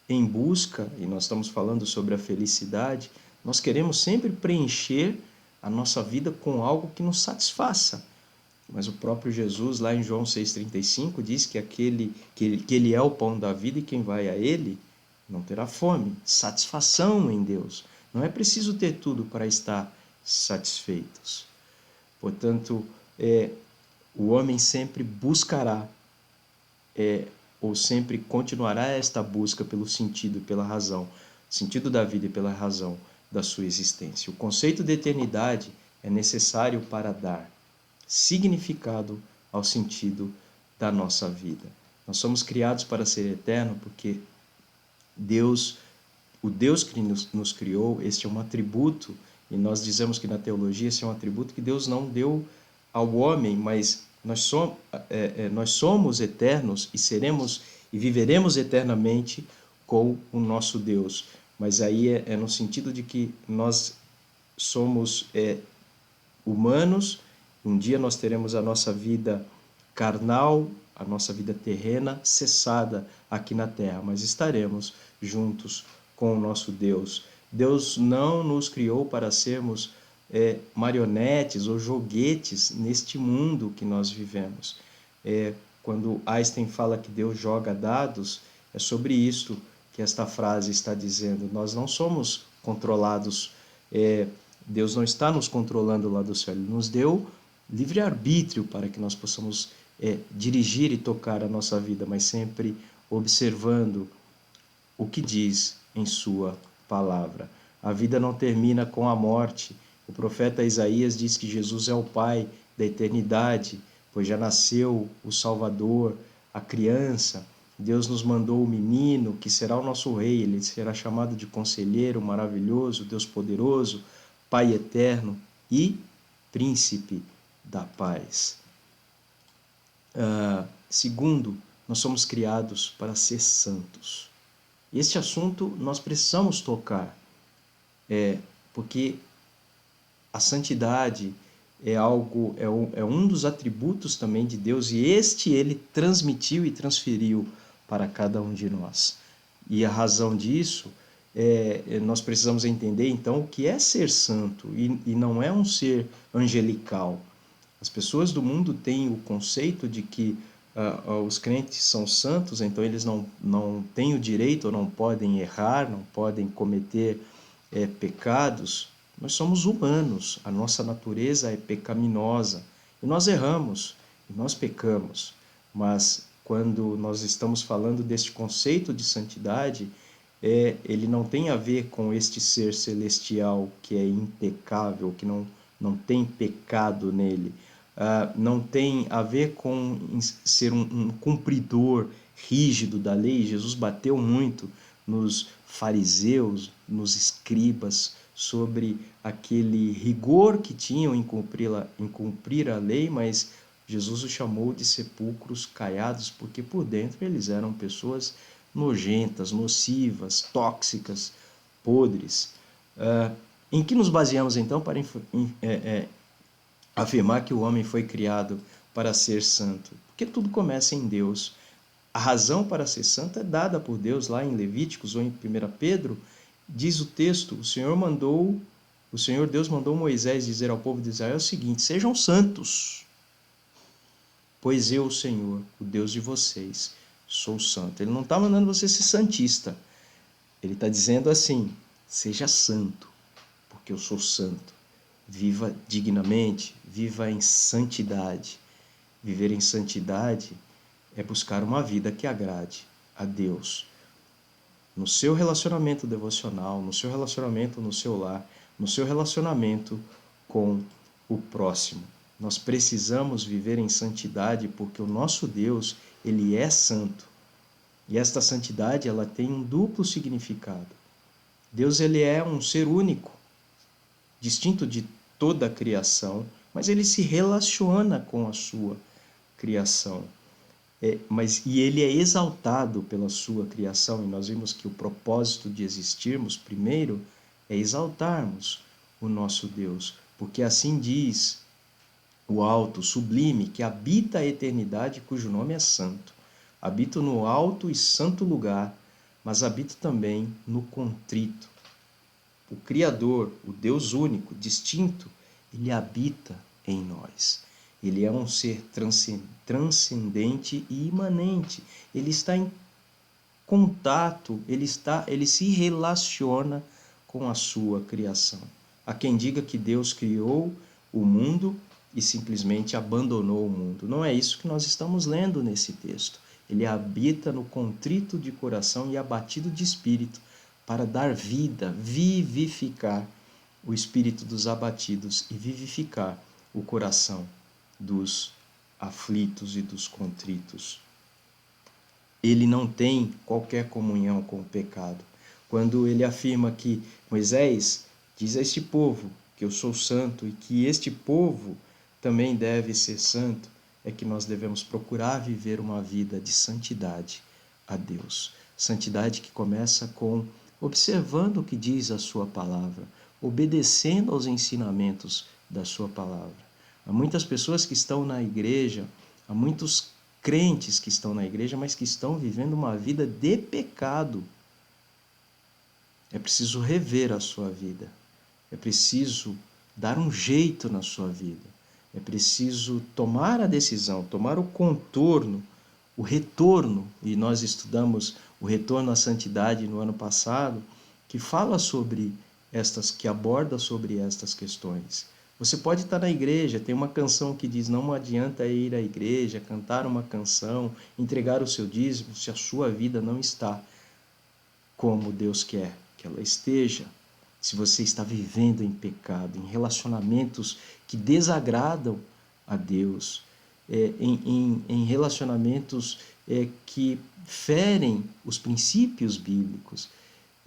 em busca, e nós estamos falando sobre a felicidade, nós queremos sempre preencher a nossa vida com algo que nos satisfaça. Mas o próprio Jesus, lá em João 6,35, diz que ele é o pão da vida e quem vai a ele não terá fome. Satisfação em Deus. Não é preciso ter tudo para estar satisfeitos. Portanto, o homem sempre buscará, ou sempre continuará esta busca pelo sentido, pela razão, sentido da vida e pela razão da sua existência. O conceito de eternidade é necessário para dar significado ao sentido da nossa vida. Nós somos criados para ser eterno porque Deus, o Deus que nos criou, este é um atributo, e nós dizemos que na teologia esse é um atributo que Deus não deu ao homem, mas nós somos eternos e seremos e viveremos eternamente com o nosso Deus. Mas aí é no sentido de que nós somos humanos. Um dia nós teremos a nossa vida carnal, a nossa vida terrena cessada aqui na terra, mas estaremos juntos com o nosso Deus. Deus não nos criou para sermos marionetes ou joguetes neste mundo que nós vivemos. Quando Einstein fala que Deus joga dados, é sobre isto que esta frase está dizendo. Nós não somos controlados, Deus não está nos controlando lá do céu, Ele nos deu livre-arbítrio para que nós possamos dirigir e tocar a nossa vida, mas sempre observando o que diz em sua palavra. A vida não termina com a morte. O profeta Isaías diz que Jesus é o Pai da eternidade, pois já nasceu o Salvador, a criança. Deus nos mandou o menino, que será o nosso rei. Ele será chamado de Conselheiro Maravilhoso, Deus Poderoso, Pai Eterno e Príncipe da Paz. Segundo, nós somos criados para ser santos. Este assunto nós precisamos tocar, porque a santidade é um dos atributos também de Deus, e Ele transmitiu e transferiu para cada um de nós. E a razão disso nós precisamos entender então o que é ser santo, e não é um ser angelical. As pessoas do mundo têm o conceito de que os crentes são santos, então eles não têm o direito, ou não podem errar, não podem cometer pecados. Nós somos humanos, a nossa natureza é pecaminosa, e nós erramos, e nós pecamos. Mas quando nós estamos falando deste conceito de santidade, ele não tem a ver com este ser celestial que é impecável, que não tem pecado nele. Não tem a ver com ser um cumpridor rígido da lei. Jesus bateu muito nos fariseus, nos escribas, sobre aquele rigor que tinham em cumprir a lei, mas Jesus os chamou de sepulcros caiados, porque por dentro eles eram pessoas nojentas, nocivas, tóxicas, podres. Em que nos baseamos então para afirmar que o homem foi criado para ser santo? Porque tudo começa em Deus. A razão para ser santo é dada por Deus lá em Levíticos ou em 1 Pedro. Diz o texto: o Senhor Deus mandou Moisés dizer ao povo de Israel o seguinte: sejam santos, pois eu, o Senhor, o Deus de vocês, sou santo. Ele não está mandando você ser santista. Ele está dizendo assim: seja santo, porque eu sou santo. Viva dignamente, viva em santidade. Viver em santidade é buscar uma vida que agrade a Deus. No seu relacionamento devocional, no seu relacionamento no seu lar, no seu relacionamento com o próximo. Nós precisamos viver em santidade porque o nosso Deus, ele é santo. E esta santidade, ela tem um duplo significado. Deus, ele é um ser único, distinto de toda a criação, mas ele se relaciona com a sua criação. E ele é exaltado pela sua criação, e nós vimos que o propósito de existirmos, primeiro, é exaltarmos o nosso Deus, porque assim diz o alto, sublime, que habita a eternidade, cujo nome é santo. Habito no alto e santo lugar, mas habito também no contrito. O Criador, o Deus único, distinto, ele habita em nós. Ele é um ser transcendente e imanente. Ele está em contato, ele se relaciona com a sua criação. Há quem diga que Deus criou o mundo e simplesmente abandonou o mundo. Não é isso que nós estamos lendo nesse texto. Ele habita no contrito de coração e abatido de espírito, para dar vida, vivificar o espírito dos abatidos e vivificar o coração dos aflitos e dos contritos. Ele não tem qualquer comunhão com o pecado. Quando ele afirma que Moisés diz a este povo que eu sou santo e que este povo também deve ser santo, é que nós devemos procurar viver uma vida de santidade a Deus. Santidade que começa com observando o que diz a sua palavra, obedecendo aos ensinamentos da sua palavra. Há muitas pessoas que estão na igreja, há muitos crentes que estão na igreja, mas que estão vivendo uma vida de pecado. É preciso rever a sua vida. É preciso dar um jeito na sua vida. É preciso tomar a decisão, tomar o contorno, o retorno, e nós estudamos o retorno à santidade no ano passado, que fala sobre que aborda sobre estas questões. Você pode estar na igreja, tem uma canção que diz: não adianta ir à igreja, cantar uma canção, entregar o seu dízimo, se a sua vida não está como Deus quer que ela esteja. Se você está vivendo em pecado, em relacionamentos que desagradam a Deus, em relacionamentos que ferem os princípios bíblicos,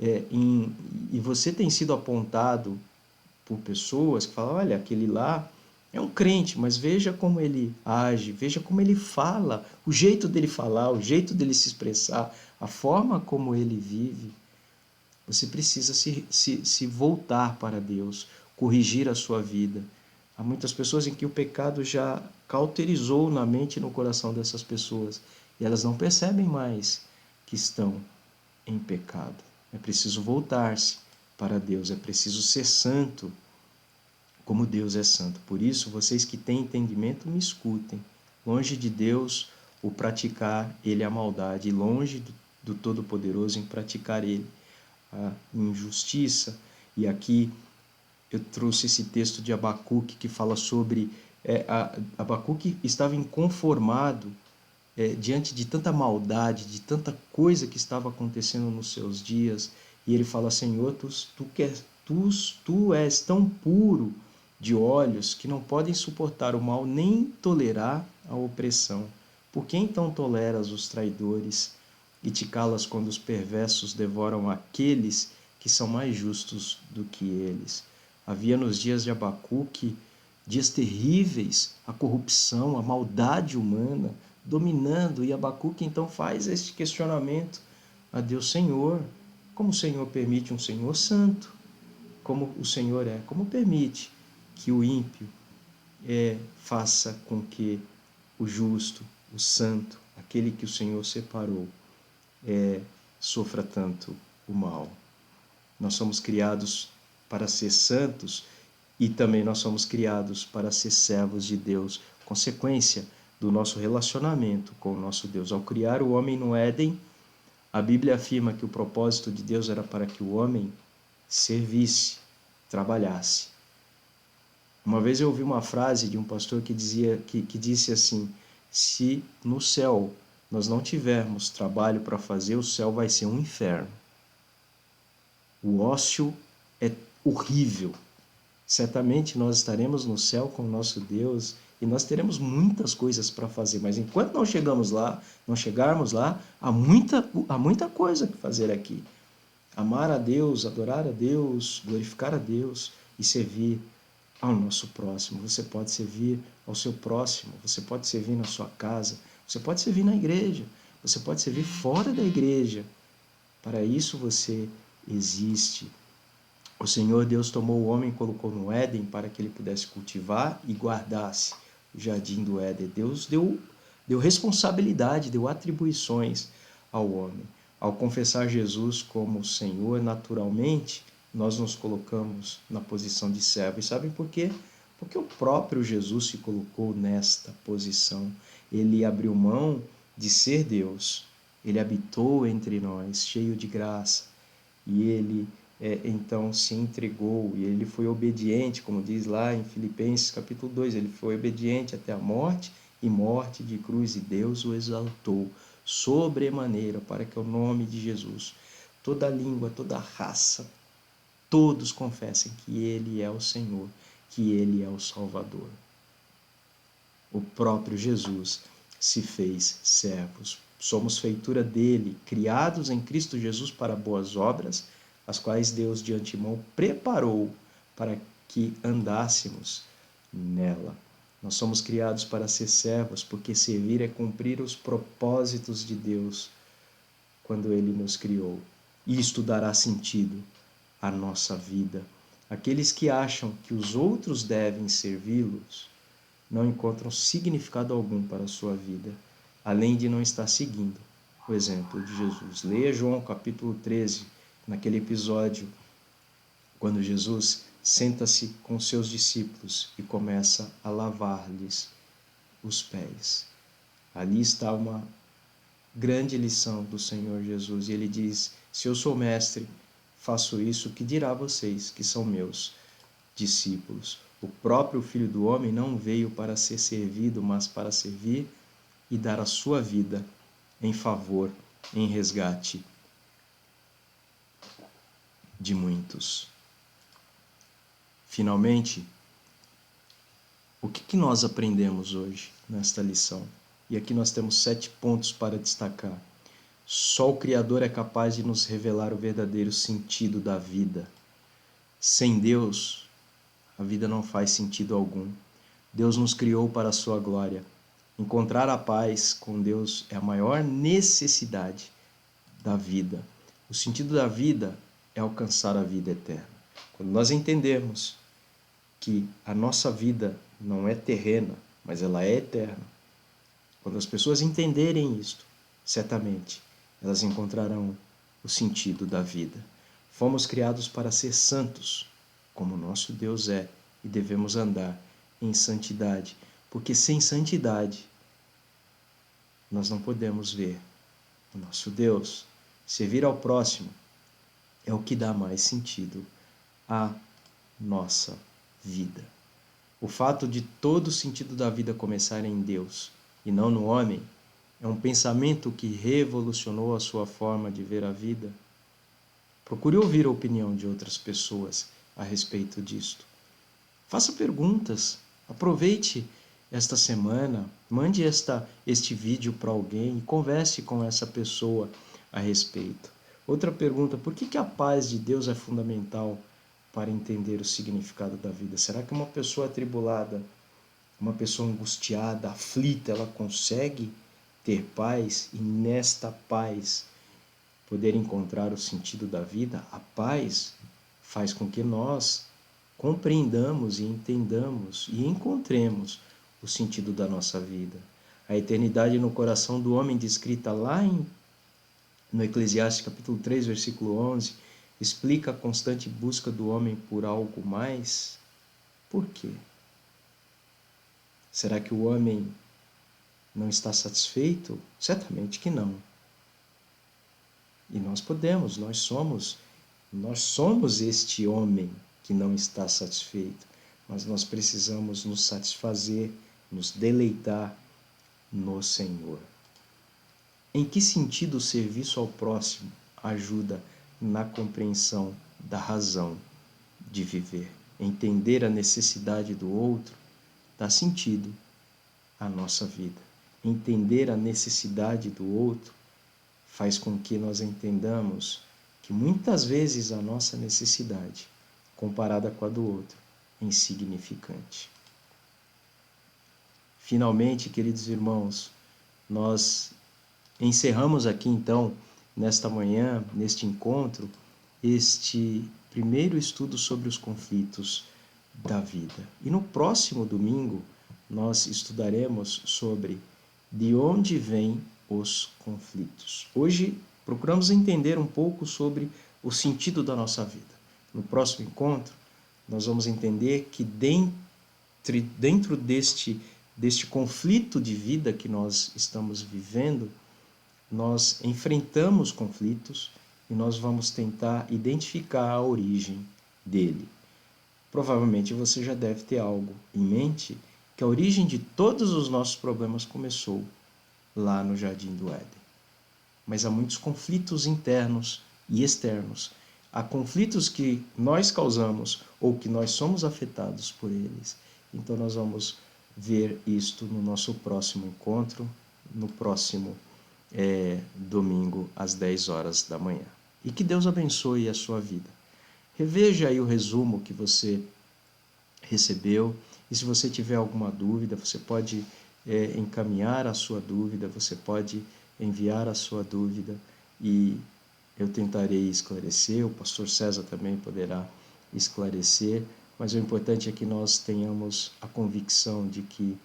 e você tem sido apontado por pessoas que falam: olha, aquele lá é um crente, mas veja como ele age, veja como ele fala, o jeito dele falar, o jeito dele se expressar, a forma como ele vive. Você precisa se voltar para Deus, corrigir a sua vida. Há muitas pessoas em que o pecado já cauterizou na mente e no coração dessas pessoas, e elas não percebem mais que estão em pecado. É preciso voltar-se para Deus, é preciso ser santo, como Deus é santo. Por isso, vocês que têm entendimento, me escutem. Longe de Deus o praticar ele a maldade, e longe do Todo-Poderoso em praticar ele a injustiça. E aqui eu trouxe esse texto de Abacuque que fala sobre Abacuque estava inconformado diante de tanta maldade, de tanta coisa que estava acontecendo nos seus dias, e ele fala: Senhor, tu és tão puro de olhos que não podem suportar o mal nem tolerar a opressão. Por que então toleras os traidores e te calas quando os perversos devoram aqueles que são mais justos do que eles? Havia nos dias de Abacuque dias terríveis, a corrupção, a maldade humana dominando, e Abacuque então faz este questionamento a Deus: Senhor, como o Senhor permite um Senhor santo, como o Senhor é, como permite que o ímpio faça com que o justo, o santo, aquele que o Senhor separou, sofra tanto o mal? Nós somos criados para ser santos e também nós somos criados para ser servos de Deus, consequência do nosso relacionamento com o nosso Deus. Ao criar o homem no Éden, a Bíblia afirma que o propósito de Deus era para que o homem servisse, trabalhasse. Uma vez eu ouvi uma frase de um pastor que disse assim: se no céu nós não tivermos trabalho para fazer, o céu vai ser um inferno. O ócio horrível. Certamente nós estaremos no céu com o nosso Deus e nós teremos muitas coisas para fazer, mas enquanto não chegarmos lá, há muita coisa que fazer aqui. Amar a Deus, adorar a Deus, glorificar a Deus e servir ao nosso próximo. Você pode servir ao seu próximo, você pode servir na sua casa, você pode servir na igreja, você pode servir fora da igreja. Para isso você existe. O Senhor Deus tomou o homem e colocou no Éden para que ele pudesse cultivar e guardasse o jardim do Éden. Deus deu responsabilidade, deu atribuições ao homem. Ao confessar Jesus como Senhor, naturalmente, nós nos colocamos na posição de servo. E sabem por quê? Porque o próprio Jesus se colocou nesta posição. Ele abriu mão de ser Deus. Ele habitou entre nós, cheio de graça. E ele então se entregou e ele foi obediente, como diz lá em Filipenses capítulo 2, ele foi obediente até a morte e morte de cruz, e Deus o exaltou sobremaneira para que o nome de Jesus, toda língua, toda raça, todos confessem que ele é o Senhor, que ele é o Salvador. O próprio Jesus se fez servos. Somos feitura dele, criados em Cristo Jesus para boas obras, as quais Deus de antemão preparou para que andássemos nela. Nós somos criados para ser servos, porque servir é cumprir os propósitos de Deus quando ele nos criou. E isto dará sentido à nossa vida. Aqueles que acham que os outros devem servi-los não encontram significado algum para a sua vida, além de não estar seguindo o exemplo de Jesus. Leia João capítulo 13, naquele episódio, quando Jesus senta-se com seus discípulos e começa a lavar-lhes os pés. Ali está uma grande lição do Senhor Jesus, e ele diz: se eu sou mestre, faço isso, que dirá vocês que são meus discípulos? O próprio Filho do Homem não veio para ser servido, mas para servir e dar a sua vida em favor, em resgate de muitos. Finalmente, o que nós aprendemos hoje nesta lição? E aqui nós temos 7 pontos para destacar. Só o Criador é capaz de nos revelar o verdadeiro sentido da vida. Sem Deus, a vida não faz sentido algum. Deus nos criou para a sua glória. Encontrar a paz com Deus é a maior necessidade da vida. O sentido da vida é alcançar a vida eterna. Quando nós entendemos que a nossa vida não é terrena, mas ela é eterna, quando as pessoas entenderem isto, certamente elas encontrarão o sentido da vida. Fomos criados para ser santos, como nosso Deus é, e devemos andar em santidade, porque sem santidade nós não podemos ver o nosso Deus. Servir ao próximo é o que dá mais sentido à nossa vida. O fato de todo o sentido da vida começar em Deus e não no homem é um pensamento que revolucionou a sua forma de ver a vida. Procure ouvir a opinião de outras pessoas a respeito disto. Faça perguntas, aproveite esta semana, mande este vídeo para alguém e converse com essa pessoa a respeito. Outra pergunta: por que a paz de Deus é fundamental para entender o significado da vida? Será que uma pessoa atribulada, uma pessoa angustiada, aflita, ela consegue ter paz e nesta paz poder encontrar o sentido da vida? A paz faz com que nós compreendamos e entendamos e encontremos o sentido da nossa vida. A eternidade no coração do homem, descrita lá no Eclesiastes capítulo 3, versículo 11, explica a constante busca do homem por algo mais. Por quê? Será que o homem não está satisfeito? Certamente que não. E nós somos este homem que não está satisfeito, mas nós precisamos nos satisfazer, nos deleitar no Senhor. Em que sentido o serviço ao próximo ajuda na compreensão da razão de viver. Entender a necessidade do outro dá sentido à nossa vida. Entender a necessidade do outro faz com que nós entendamos que muitas vezes a nossa necessidade, comparada com a do outro, é insignificante. Finalmente, queridos irmãos, nós encerramos aqui então, nesta manhã, neste encontro, este primeiro estudo sobre os conflitos da vida. E no próximo domingo, nós estudaremos sobre de onde vêm os conflitos. Hoje, procuramos entender um pouco sobre o sentido da nossa vida. No próximo encontro, nós vamos entender que dentro deste conflito de vida que nós estamos vivendo, nós enfrentamos conflitos e nós vamos tentar identificar a origem dele. Provavelmente você já deve ter algo em mente, que a origem de todos os nossos problemas começou lá no Jardim do Éden. Mas há muitos conflitos internos e externos. Há conflitos que nós causamos ou que nós somos afetados por eles. Então nós vamos ver isto no nosso próximo encontro, no próximo domingo, às 10 horas da manhã. E que Deus abençoe a sua vida. Reveja aí o resumo que você recebeu, e se você tiver alguma dúvida, você pode encaminhar a sua dúvida, você pode enviar a sua dúvida e eu tentarei esclarecer, o pastor César também poderá esclarecer, mas o importante é que nós tenhamos a convicção de que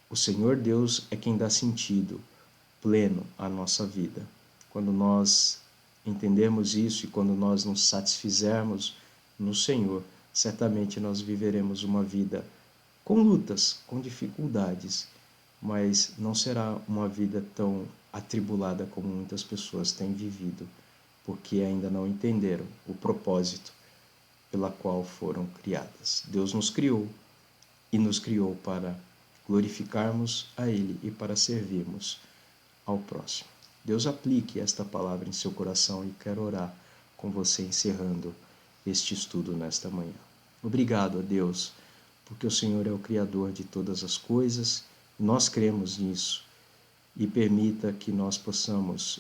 o Senhor Deus é quem dá sentido pleno à nossa vida. Quando nós entendermos isso e quando nós nos satisfizermos no Senhor, certamente nós viveremos uma vida com lutas, com dificuldades, mas não será uma vida tão atribulada como muitas pessoas têm vivido, porque ainda não entenderam o propósito pela qual foram criadas. Deus nos criou e nos criou para glorificarmos a Ele e para servirmos ao próximo. Deus aplique esta palavra em seu coração e quero orar com você encerrando este estudo nesta manhã. Obrigado a Deus, porque o Senhor é o Criador de todas as coisas, nós cremos nisso e permita que nós possamos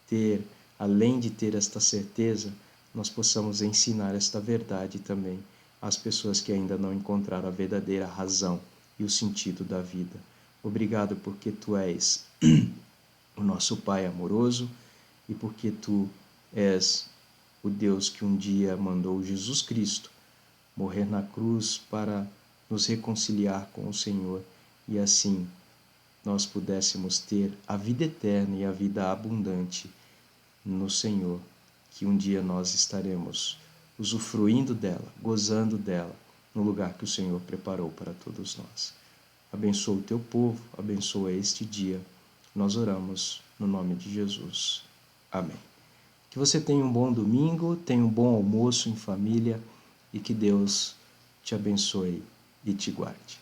ter, além de ter esta certeza, nós possamos ensinar esta verdade também às pessoas que ainda não encontraram a verdadeira razão e o sentido da vida. Obrigado porque Tu és o nosso Pai amoroso e porque Tu és o Deus que um dia mandou Jesus Cristo morrer na cruz para nos reconciliar com o Senhor e assim nós pudéssemos ter a vida eterna e a vida abundante no Senhor, que um dia nós estaremos usufruindo dela, gozando dela, no lugar que o Senhor preparou para todos nós. Abençoa o Teu povo, abençoa este dia. Nós oramos no nome de Jesus. Amém. Que você tenha um bom domingo, tenha um bom almoço em família e que Deus te abençoe e te guarde.